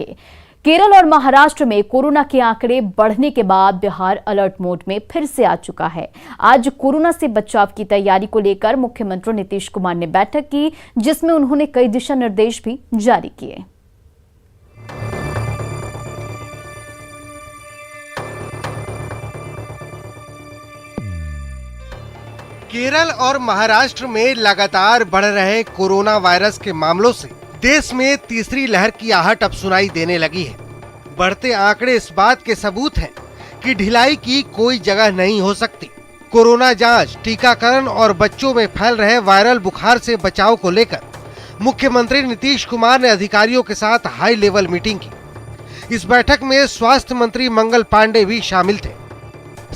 सके। केरल और महाराष्ट्र में कोरोना के आंकड़े बढ़ने के बाद बिहार अलर्ट मोड में फिर से आ चुका है। आज कोरोना से बचाव की तैयारी को लेकर मुख्यमंत्री नीतीश कुमार ने बैठक की, जिसमें उन्होंने कई दिशा निर्देश भी जारी किए। केरल और महाराष्ट्र में लगातार बढ़ रहे कोरोना वायरस के मामलों से देश में तीसरी लहर की आहट अब सुनाई देने लगी है। बढ़ते आंकड़े इस बात के सबूत हैं कि ढिलाई की कोई जगह नहीं हो सकती। कोरोना जांच, टीकाकरण और बच्चों में फैल रहे वायरल बुखार से बचाव को लेकर मुख्यमंत्री नीतीश कुमार ने अधिकारियों के साथ हाई लेवल मीटिंग की। इस बैठक में स्वास्थ्य मंत्री मंगल पांडे भी शामिल थे।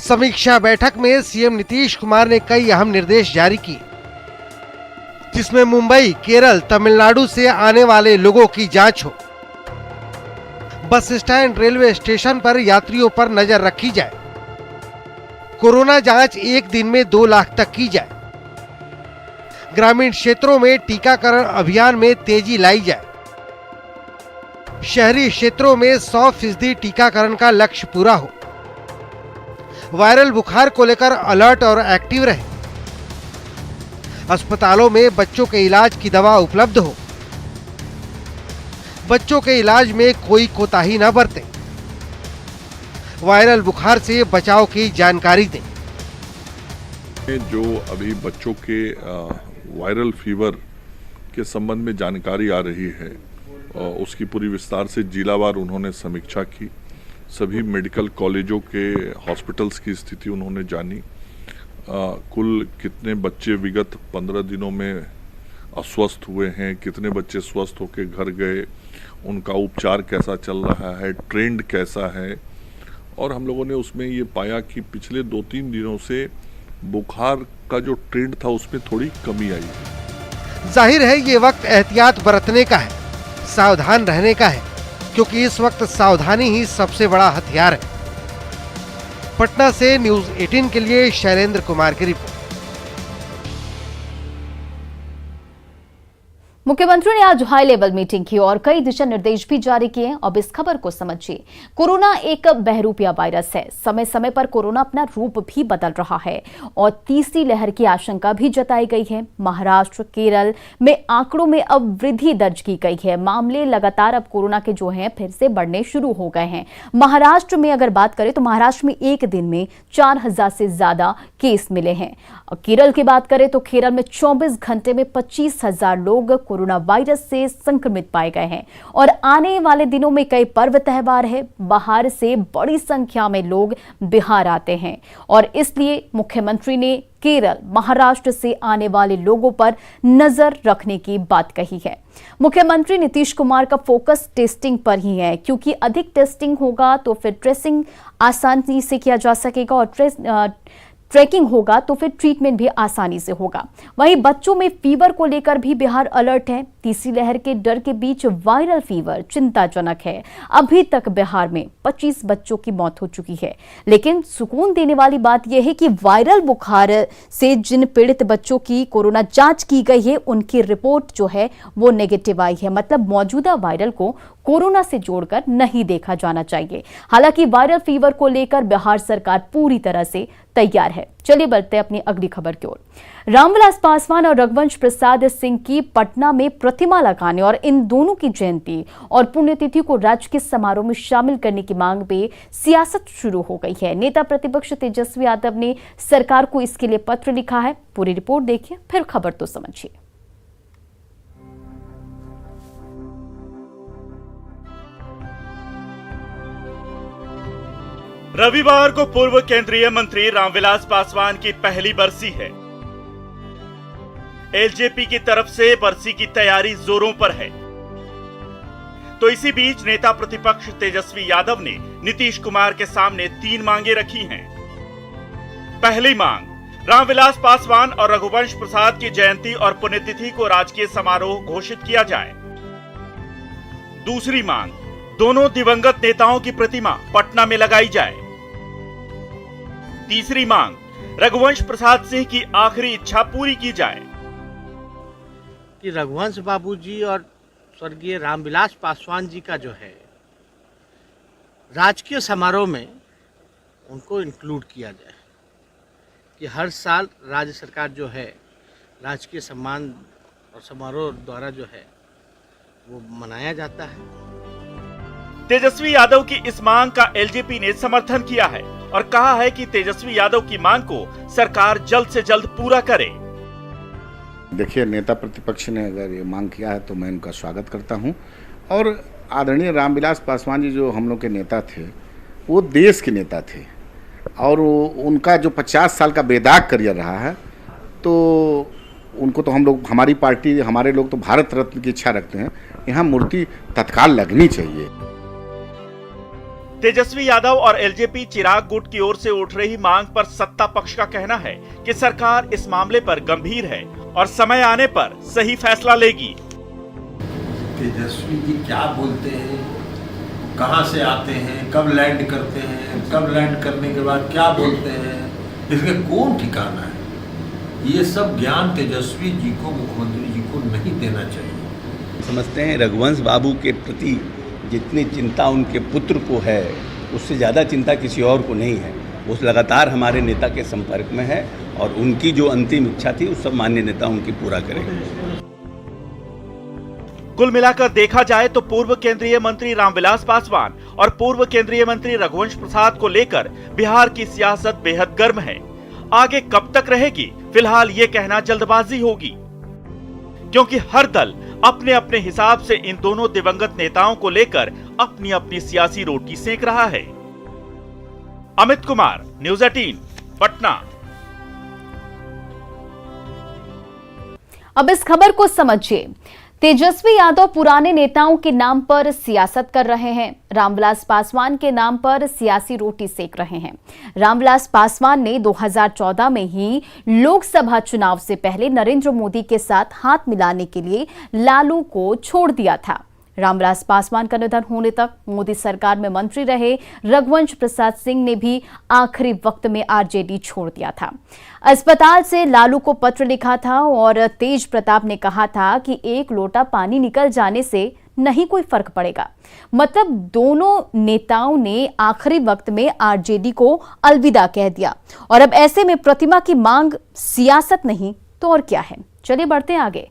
समीक्षा बैठक में सीएम नीतीश कुमार ने कई अहम निर्देश जारी किए, जिसमें मुंबई, केरल, तमिलनाडु से आने वाले लोगों की जांच हो। बस स्टैंड, रेलवे स्टेशन पर यात्रियों पर नजर रखी जाए। कोरोना जांच एक दिन में 2 लाख तक की जाए। ग्रामीण क्षेत्रों में टीकाकरण अभियान में तेजी लाई जाए। शहरी क्षेत्रों में 100% टीकाकरण का लक्ष्य पूरा हो। वायरल बुखार को लेकर अलर्ट और एक्टिव रहे। अस्पतालों में बच्चों के इलाज की दवा उपलब्ध हो। बच्चों के इलाज में कोई कोताही न बरते। वायरल बुखार से बचाव की जानकारी दें। जो अभी बच्चों के वायरल फीवर के संबंध में जानकारी आ रही है, उसकी पूरी विस्तार से जिलावार उन्होंने समीक्षा की। सभी मेडिकल कॉलेजों के हॉस्पिटल्स की स्थिति उन्होंने जानी। कुल कितने बच्चे विगत 15 दिनों में अस्वस्थ हुए हैं, कितने बच्चे स्वस्थ होकर घर गए, उनका उपचार कैसा चल रहा है, ट्रेंड कैसा है। और हम लोगों ने उसमें ये पाया कि पिछले 2-3 दिनों से बुखार का जो ट्रेंड था उसमें थोड़ी कमी आई है। जाहिर है ये वक्त एहतियात बरतने का है, सावधान रहने का है, क्योंकि इस वक्त सावधानी ही सबसे बड़ा हथियार है। पटना से न्यूज़ 18 के लिए शैलेंद्र कुमार की रिपोर्ट। मुख्यमंत्री ने आज हाई लेवल मीटिंग की और कई दिशा निर्देश भी जारी किए। अब इस खबर को समझिए। कोरोना एक बहरूपिया वायरस है। समय समय पर कोरोना अपना रूप भी बदल रहा है और तीसरी लहर की आशंका भी जताई गई है। महाराष्ट्र, केरल में आंकड़ों में अब वृद्धि दर्ज की गई है। मामले लगातार अब कोरोना के जो हैं फिर से बढ़ने शुरू हो गए हैं। महाराष्ट्र में अगर बात करें तो महाराष्ट्र में एक दिन में 4000 से ज्यादा केस मिले हैं। केरल की बात करें तो केरल में 24 घंटे में 25,000 लोग कोरोना वायरस से संक्रमित पाए गए हैं। और आने वाले दिनों में कई पर्व त्योहार है। बाहर से बड़ी संख्या में लोग बिहार आते हैं और इसलिए मुख्यमंत्री ने केरल, महाराष्ट्र से आने वाले लोगों पर नजर रखने की बात कही है। मुख्यमंत्री नीतीश कुमार का फोकस टेस्टिंग पर ही है, क्योंकि अधिक टेस्टिंग होगा तो फिर ट्रेसिंग आसानी से किया जा सकेगा और ट्रैकिंग होगा तो फिर ट्रीटमेंट भी आसानी से होगा। वहीं बच्चों में फीवर को लेकर भी बिहार अलर्ट है। तीसरी लहर के डर के बीच वायरल फीवर चिंताजनक है। अभी तक बिहार में 25 बच्चों की मौत हो चुकी है, लेकिन सुकून देने वाली बात यह है कि वायरल बुखार से जिन पीड़ित बच्चों की कोरोना जांच की गई है उनकी रिपोर्ट जो है वो नेगेटिव आई है। मतलब मौजूदा वायरल को कोरोना से जोड़कर नहीं देखा जाना चाहिए। हालांकि वायरल फीवर को लेकर बिहार सरकार पूरी तरह से तैयार है। चलिए बढ़ते हैं अपनी अगली खबर की ओर। रामविलास पासवान और रघुवंश प्रसाद सिंह की पटना में प्रतिमा लगाने और इन दोनों की जयंती और पुण्यतिथि को राजकीय समारोह में शामिल करने की मांग पे सियासत शुरू हो गई है। नेता प्रतिपक्ष तेजस्वी यादव ने सरकार को इसके लिए पत्र लिखा है। पूरी रिपोर्ट देखिए, फिर खबर तो समझिए। रविवार को पूर्व केंद्रीय मंत्री रामविलास पासवान की पहली बरसी है। एलजेपी की तरफ से बरसी की तैयारी जोरों पर है। तो इसी बीच नेता प्रतिपक्ष तेजस्वी यादव ने नीतीश कुमार के सामने 3 मांगे रखी हैं। पहली मांग, रामविलास पासवान और रघुवंश प्रसाद की जयंती और पुण्यतिथि को राजकीय समारोह घोषित किया जाए। दूसरी मांग, दोनों दिवंगत नेताओं की प्रतिमा पटना में लगाई जाए। तीसरी मांग, रघुवंश प्रसाद सिंह की आखिरी इच्छा पूरी की जाए कि रघुवंश बाबूजी और स्वर्गीय रामविलास पासवान जी का जो है राजकीय समारोह में उनको इंक्लूड किया जाए कि हर साल राज्य सरकार जो है राजकीय सम्मान और समारोह द्वारा जो है वो मनाया जाता है। तेजस्वी यादव की इस मांग का एलजेपी ने समर्थन किया है और कहा है कि तेजस्वी यादव की मांग को सरकार जल्द से जल्द पूरा करे। देखिए, नेता प्रतिपक्ष ने अगर ये मांग किया है तो मैं उनका स्वागत करता हूं। और आदरणीय रामविलास पासवान जी जो हम लोग के नेता थे, वो देश के नेता थे और उनका जो 50 साल का बेदाग करियर रहा है, तो उनको तो हम लोग, हमारी पार्टी, हमारे लोग तो भारत रत्न की इच्छा रखते हैं। यहाँ मूर्ति तत्काल लगनी चाहिए। तेजस्वी यादव और एलजेपी चिराग गुट की ओर से उठ रही मांग पर सत्ता पक्ष का कहना है कि सरकार इस मामले पर गंभीर है और समय आने पर सही फैसला लेगी। तेजस्वी जी क्या बोलते हैं, कहां से आते हैं, कब लैंड करते हैं, कब लैंड करने के बाद क्या बोलते हैं, इसके कौन ठिकाना है? ये सब ज्ञान तेजस्वी जी को, मुख्यमंत्री जी को नहीं देना चाहिए। समझते हैं रघुवंश बाबू के प्रति जितनी चिंता उनके पुत्र को है, उससे ज़्यादा चिंता किसी और को नहीं है। वो लगातार हमारे नेता के संपर्क में है और उनकी जो अंतिम इच्छा थी उस सब माननीय नेता उनकी पूरा करेंगे। कुल मिलाकर देखा जाए तो पूर्व केंद्रीय मंत्री रामविलास पासवान और पूर्व केंद्रीय मंत्री रघुवंश प्रसाद को लेकर बिहार की सियासत बेहद गर्म है। आगे कब तक रहेगी, फिलहाल ये कहना जल्दबाजी होगी, क्योंकि हर दल अपने अपने हिसाब से इन दोनों दिवंगत नेताओं को लेकर अपनी अपनी सियासी रोटी सेक रहा है। अमित कुमार, न्यूज़ 18, पटना। अब इस खबर को समझिए। तेजस्वी यादव पुराने नेताओं के नाम पर सियासत कर रहे हैं, रामविलास पासवान के नाम पर सियासी रोटी सेक रहे हैं। रामविलास पासवान ने 2014 में ही लोकसभा चुनाव से पहले नरेंद्र मोदी के साथ हाथ मिलाने के लिए लालू को छोड़ दिया था। रामविलास पासवान का निधन होने तक मोदी सरकार में मंत्री रहे रघुवंश प्रसाद सिंह ने भी आखिरी वक्त में आरजेडी छोड़ दिया था। अस्पताल से लालू को पत्र लिखा था और तेज प्रताप ने कहा था कि एक लोटा पानी निकल जाने से नहीं कोई फर्क पड़ेगा। मतलब दोनों नेताओं ने आखिरी वक्त में आरजेडी को अलविदा कह दिया और अब ऐसे में प्रतिमा की मांग सियासत नहीं तो और क्या है। चलिए बढ़ते हैं आगे।